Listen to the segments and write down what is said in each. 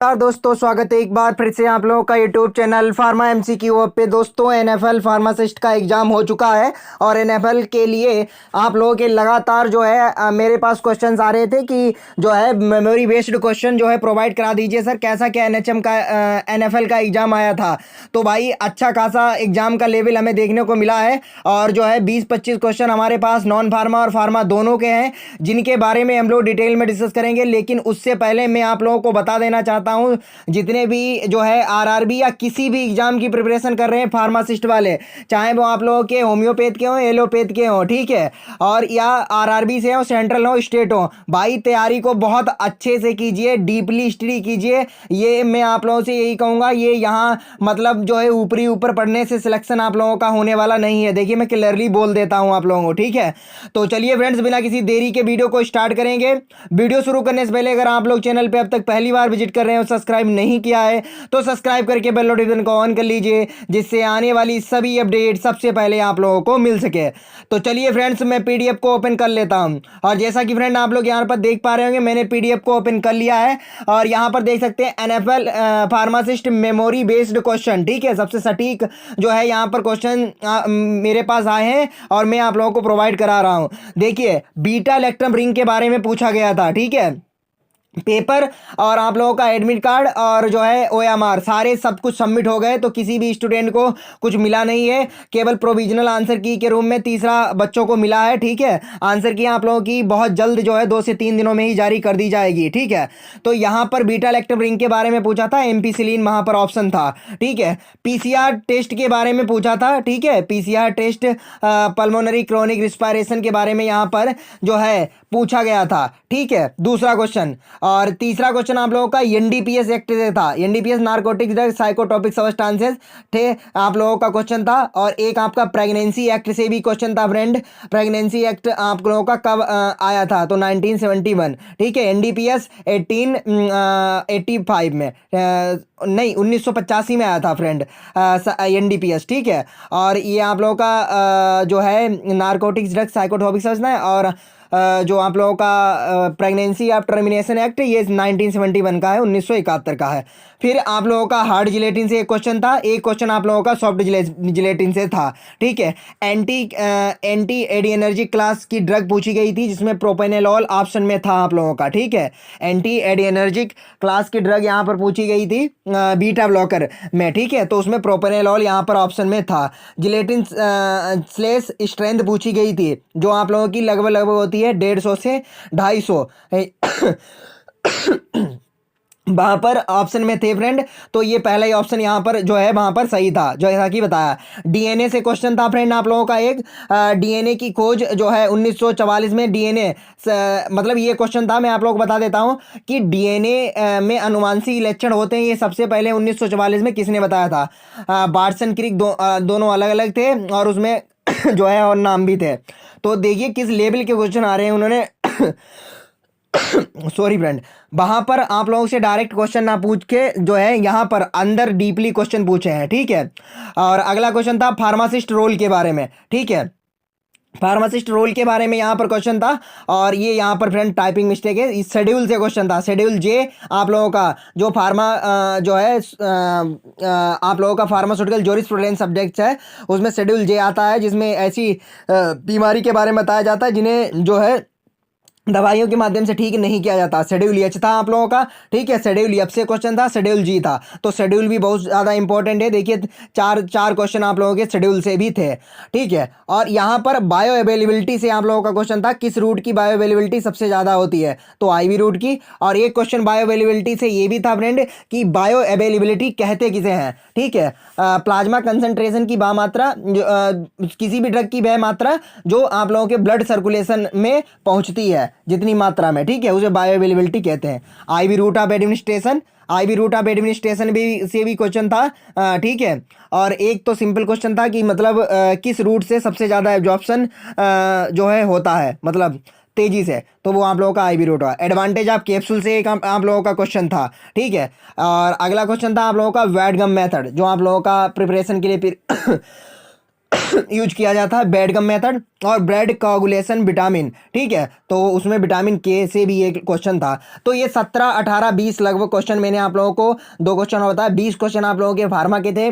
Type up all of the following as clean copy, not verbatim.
नमस्कार दोस्तों, स्वागत है एक बार फिर से आप लोगों का यूट्यूब चैनल फार्मा एमसीक्यू पे। दोस्तों, एनएफएल फार्मासिस्ट का एग्जाम हो चुका है और एनएफएल के लिए आप लोगों के लगातार जो है मेरे पास क्वेश्चंस आ रहे थे कि जो है मेमोरी बेस्ड क्वेश्चन जो है प्रोवाइड करा दीजिए सर। कैसा क्या एनएचएम का एनएफएल का एग्जाम आया था, तो भाई अच्छा खासा एग्जाम का लेवल हमें देखने को मिला है। और जो है 20-25 क्वेश्चन हमारे पास नॉन फार्मा और फार्मा दोनों के हैं, जिनके बारे में हम लोग डिटेल में डिस्कस करेंगे। लेकिन उससे पहले मैं आप लोगों को बता देना चाहता हूं, जितने भी जो है आरआरबी या किसी भी एग्जाम की प्रिपरेशन कर रहे हैं फार्मासिस्ट वाले, चाहे वो आप लोगों के होम्योपैथ के हों, एलोपैथ के हों, ठीक है, और या आरआरबी से हो, सेंट्रल हो, स्टेट हो, भाई तैयारी को बहुत अच्छे से कीजिए, डीपली स्टडी कीजिए। ये मैं आप लोगों से यही कहूंगा। ये यहाँ मतलब जो है ऊपरी ऊपर पढ़ने से सिलेक्शन आप लोगों का होने वाला नहीं है। देखिए, मैं क्लियरली बोल देता हूं आप लोगों को, ठीक है। तो चलिए फ्रेंड्स, बिना किसी देरी के वीडियो को स्टार्ट करेंगे। वीडियो शुरू करने से पहले अगर आप लोग चैनल पे अब तक पहली बार विजिट कर रहे हो, सब्सक्राइब नहीं किया है, तो सब्सक्राइब करके बेल नोटिफिकेशन को ऑन कर लीजिए, जिससे आने वाली सभी अपडेट सबसे पहले आप लोगों को मिल सके। तो चलिए फ्रेंड्स, मैं पीडीएफ को ओपन कर लेता हूं। और जैसा कि फ्रेंड आप लोग यहाँ पर देख पा रहे होंगे, मैंने पीडीएफ को ओपन कर लिया है और यहाँ पर देख सकते हैं NFL pharmacist memory based question, ठीक है। सबसे सटीक जो है यहाँ पर क्वेश्चन मेरे पास आए हैं और मैं आप लोगों को प्रोवाइड करा रहा हूं। देखिए, बीटा इलेक्ट्रम रिंग के बारे में पूछा गया था, ठीक है। पेपर और आप लोगों का एडमिट कार्ड और जो है ओएमआर सारे सब कुछ सबमिट हो गए, तो किसी भी स्टूडेंट को कुछ मिला नहीं है। केवल प्रोविजनल आंसर की के रूप में तीसरा बच्चों को मिला है, ठीक है। आंसर की आप लोगों की बहुत जल्द जो है 2 से 3 दिनों में ही जारी कर दी जाएगी, ठीक है। तो यहाँ पर बीटा लैक्टम रिंग के बारे में पूछा था, एम्पिसिलिन वहाँ पर ऑप्शन था, ठीक है। पीसीआर टेस्ट के बारे में पूछा था, ठीक है। PCR test pulmonary chronic respiration के बारे में यहाँ पर जो है पूछा गया था, ठीक है, दूसरा क्वेश्चन। और तीसरा क्वेश्चन आप लोगों का एनडीपीएस एक्ट से था, NDPS narcotics drug psychotropic substances थे आप लोगों का क्वेश्चन था। और एक आपका प्रेगनेंसी एक्ट से भी क्वेश्चन था फ्रेंड। प्रेगनेंसी एक्ट आप लोगों का कब आया था, तो 1971, ठीक है। एनडीपीएस 1885 में नहीं 1985 में आया था फ्रेंड एनडीपीएस, ठीक है। और ये आप लोगों का जो है नारकोटिक्स ड्रग साइकोट्रोपिक सब्सटेंस और जो आप लोगों का प्रेगनेंसी ऑफ टर्मिनेशन एक्ट, ये 1971 का है, 1971 का है। फिर आप लोगों का हार्ड जिलेटिन से एक क्वेश्चन था, एक क्वेश्चन आप लोगों का सॉफ्ट जिलेटिन से था, ठीक है। एंटी एडिनर्जिक क्लास की ड्रग पूछी गई थी, जिसमें प्रोपेनेलॉल ऑप्शन में था आप लोगों का, ठीक है। एंटी एडिनर्जिक क्लास की ड्रग यहाँ पर पूछी गई थी बीटा ब्लॉकर में, ठीक है। तो उसमें प्रोपेनेलॉल यहाँ पर ऑप्शन में था। जिलेटिन स्लेस स्ट्रेंथ पूछी गई थी, जो आप लोगों की लगभग होती है 150 से 250 वहां पर ऑप्शन में थे फ्रेंड। तो ये पहला ही ऑप्शन यहाँ पर जो है वहां पर सही था, जो जैसा कि बताया। डीएनए से क्वेश्चन था फ्रेंड आप लोगों का एक, डीएनए की खोज जो है 1944 में डीएनए मतलब ये क्वेश्चन था। मैं आप लोगों को बता देता हूँ कि डीएनए में अनुवांशिक लक्षण होते हैं, ये सबसे पहले 1944 में किसने बताया था। बार्सन क्रिक दोनों अलग अलग थे और उसमें जो है और नाम भी थे। तो देखिए किस लेवल के क्वेश्चन आ रहे हैं उन्होंने सॉरी फ्रेंड, वहां पर आप लोगों से डायरेक्ट क्वेश्चन ना पूछ के जो है यहाँ पर अंदर डीपली क्वेश्चन पूछे हैं, ठीक है। और अगला क्वेश्चन था फार्मासिस्ट रोल के बारे में, ठीक है। फार्मासिस्ट रोल के बारे में यहाँ पर क्वेश्चन था और ये यहाँ पर फ्रेंड टाइपिंग मिस्टेक है, इस शेड्यूल से क्वेश्चन था। शेड्यूल जे आप लोगों का जो फार्मा जो है आप लोगों का फार्मास्यूटिकल जोरिस्प्रूडेंस सब्जेक्ट है, उसमें शेड्यूल जे आता है, जिसमें ऐसी बीमारी के बारे में बताया जाता है जिन्हें जो है दवाइयों के माध्यम से ठीक नहीं किया जाता। शेड्यूल एच था आप लोगों का, ठीक है। शेड्यूल एफ से क्वेश्चन था, शेड्यूल जी था। तो शेड्यूल भी बहुत ज़्यादा इंपॉर्टेंट है। देखिए चार क्वेश्चन आप लोगों के शेड्यूल से भी थे, ठीक है। और यहाँ पर बायो अवेलेबिलिटी से आप लोगों का क्वेश्चन था, किस रूट की बायो अवेलेबिलिटी सबसे ज़्यादा होती है, तो आईवी रूट की। और एक क्वेश्चन बायो अवेलेबिलिटी से ये भी था फ्रेंड कि बायो अवेलेबिलिटी कहते किसे हैं, ठीक है। प्लाज्मा कंसंट्रेशन की मात्रा, किसी भी ड्रग की वह मात्रा जो आप लोगों के ब्लड सर्कुलेशन में पहुंचती है जितनी मात्रा में, ठीक है, उसे बायो अवेलेबिलिटी कहते हैं। IV route of administration, IV route of administration भी से भी क्वेश्चन था, ठीक है। और एक तो सिंपल क्वेश्चन था कि मतलब किस रूट से सबसे ज़्यादा एब्जॉर्प्शन जो है होता है, मतलब तेजी से, तो वो आप लोगों का आईवी रूट हुआ। एडवांटेज ऑफ कैप्सूल से एक आप लोगों का क्वेश्चन था, ठीक है। और अगला क्वेश्चन था आप लोगों का वैट गम मेथड, जो आप लोगों का प्रिपरेशन के लिए यूज किया जाता है बेडगम मेथड और ब्रेड कोगुलेशन विटामिन, ठीक है। तो उसमें विटामिन के से भी एक क्वेश्चन था। तो ये 17, 18, 20 लगभग क्वेश्चन मैंने आप लोगों को 2 क्वेश्चन बताया, 20 क्वेश्चन आप लोगों के फार्मा के थे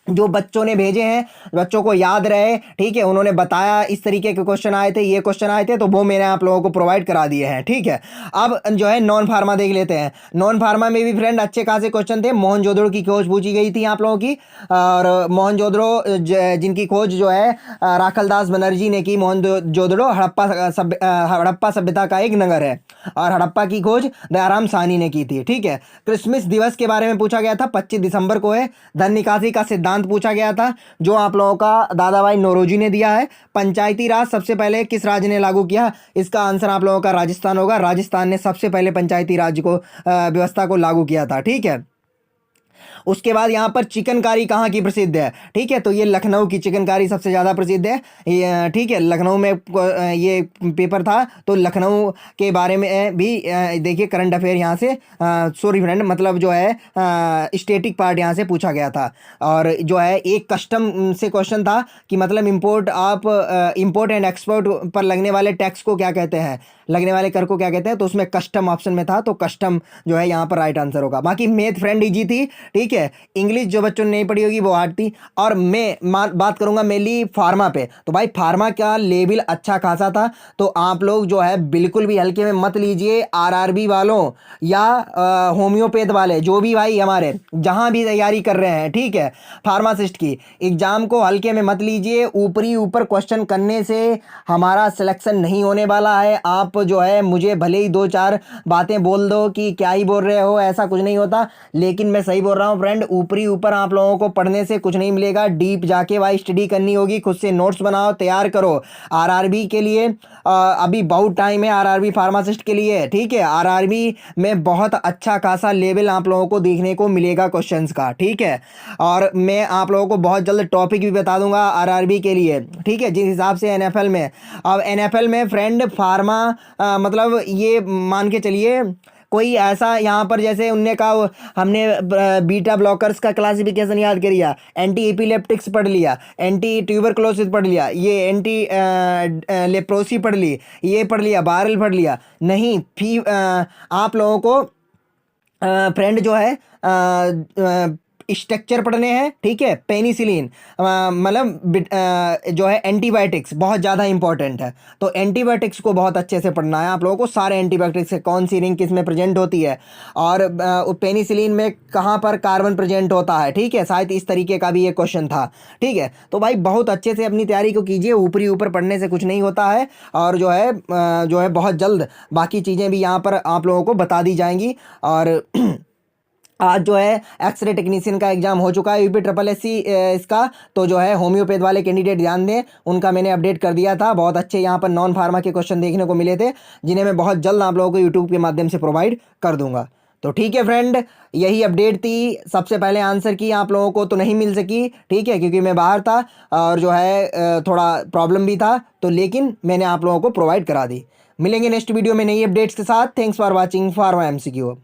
जो बच्चों ने भेजे हैं, बच्चों को याद रहे, ठीक है। उन्होंने बताया इस तरीके के क्वेश्चन आए थे, ये क्वेश्चन आए थे, तो वो मैंने आप लोगों को प्रोवाइड करा दिए हैं, ठीक है। अब जो है नॉन फार्मा देख लेते हैं। नॉन फार्मा में भी फ्रेंड अच्छे खासे क्वेश्चन थे। मोहनजोदड़ो की खोज पूछी गई थी आप लोगों की, और मोहनजोदड़ो जिनकी खोज जो है राखल दास बनर्जी ने की। मोहनजोदड़ो हड़प्पा सभ्यता का एक नगर है, और हड़प्पा की खोज दयाराम साहनी ने की थी, ठीक है। क्रिसमस दिवस के बारे में पूछा गया था, 25 दिसंबर को है। धन निकासी का सिद्धांत पूछा गया था, जो आप लोगों का दादा भाई नौरोजी ने दिया है। पंचायती राज सबसे पहले किस राज्य ने लागू किया? इसका आंसर आप लोगों का राजस्थान होगा। राजस्थान ने सबसे पहले पंचायती राज को व्यवस्था को लागू किया था, ठीक है। उसके बाद यहाँ पर चिकनकारी कहाँ की प्रसिद्ध है, ठीक है। तो ये लखनऊ की चिकनकारी सबसे ज़्यादा प्रसिद्ध है, ठीक है। लखनऊ में ये पेपर था, तो लखनऊ के बारे में भी देखिए करंट अफेयर यहाँ से, सॉरी फ्रेंड, मतलब जो है स्टेटिक पार्ट यहाँ से पूछा गया था। और जो है एक कस्टम से क्वेश्चन था कि मतलब इंपोर्ट एंड एक्सपोर्ट पर लगने वाले टैक्स को क्या कहते हैं, लगने वाले कर को क्या कहते हैं, तो उसमें कस्टम ऑप्शन में था, तो कस्टम जो है यहाँ पर राइट आंसर होगा। बाकी मैथ फ्रेंड इजी थी, ठीक है। इंग्लिश जो बच्चों ने नहीं पढ़ी होगी वो हार्ड थी। और मैं बात करूंगा मेनली फार्मा पे, तो भाई फार्मा का लेवल अच्छा खासा था, तो आप लोग जो है बिल्कुल भी हल्के में मत लीजिए। आरआरबी वालों या होम्योपैथ वाले जो भी भाई हमारे जहां भी तैयारी कर रहे हैं, ठीक है, फार्मासिस्ट की एग्जाम को हल्के में मत लीजिए। ऊपरी ऊपर क्वेश्चन करने से हमारा सिलेक्शन नहीं होने वाला है। आप जो है मुझे भले ही 2-4 बातें बोल दो कि क्या ही बोल रहे हो, ऐसा कुछ नहीं होता, लेकिन मैं सही बोल रहा हूँ फ्रेंड। ऊपरी ऊपर आप लोगों को पढ़ने से कुछ नहीं मिलेगा, डीप जाके भाई स्टडी करनी होगी, खुद से नोट्स बनाओ, तैयार करो आरआरबी के लिए। अभी बहुत टाइम है आरआरबी फार्मासिस्ट के लिए, ठीक है। आरआरबी में बहुत अच्छा खासा लेवल आप लोगों को देखने को मिलेगा क्वेश्चंस का, ठीक है। और मैं आप लोगों को बहुत जल्द टॉपिक भी बता दूंगा आरआरबी के लिए, ठीक है, जिस हिसाब से एनएफएल में। अब एनएफएल में फ्रेंड फार्मा मतलब ये मान के चलिए कोई ऐसा यहाँ पर जैसे उनने कहा, हमने बीटा ब्लॉकर्स का क्लासिफिकेशन याद कर लिया, एंटी एपिलेप्टिक्स पढ़ लिया, एंटी ट्यूबरकुलोसिस पढ़ लिया, ये एंटी लेप्रोसी पढ़ ली, ये पढ़ लिया, वायरल पढ़ लिया, नहीं आप लोगों को फ्रेंड जो है स्ट्रक्चर पढ़ने हैं, ठीक है। पेनिसिलिन मतलब जो है एंटीबायोटिक्स बहुत ज़्यादा इंपॉर्टेंट है, तो एंटीबायोटिक्स को बहुत अच्छे से पढ़ना है आप लोगों को। सारे एंटीबायोटिक्स से कौन सी रिंग किस में प्रेजेंट होती है, और पेनिसिलिन में कहाँ पर कार्बन प्रेजेंट होता है, ठीक है। शायद इस तरीके का भी एक क्वेश्चन था, ठीक है। तो भाई बहुत अच्छे से अपनी तैयारी को कीजिए, ऊपरी ऊपर पढ़ने से कुछ नहीं होता है। और जो है बहुत जल्द बाकी चीज़ें भी यहाँ पर आप लोगों को बता दी जाएंगी। और आज जो है एक्सरे टेक्नीशियन का एग्जाम हो चुका है यूपी ट्रिपल एससी इसका, तो जो है होम्योपैथ वाले कैंडिडेट ध्यान दें, उनका मैंने अपडेट कर दिया था। बहुत अच्छे यहाँ पर नॉन फार्मा के क्वेश्चन देखने को मिले थे, जिन्हें मैं बहुत जल्द आप लोगों को यूट्यूब के माध्यम से प्रोवाइड कर दूंगा। तो ठीक है फ्रेंड, यही अपडेट थी। सबसे पहले आंसर की आप लोगों को तो नहीं मिल सकी, ठीक है, क्योंकि मैं बाहर था और जो है थोड़ा प्रॉब्लम भी था, तो लेकिन मैंने आप लोगों को प्रोवाइड करा दी। मिलेंगे नेक्स्ट वीडियो में नई अपडेट्स के साथ। Thanks for watching pharma MCQ.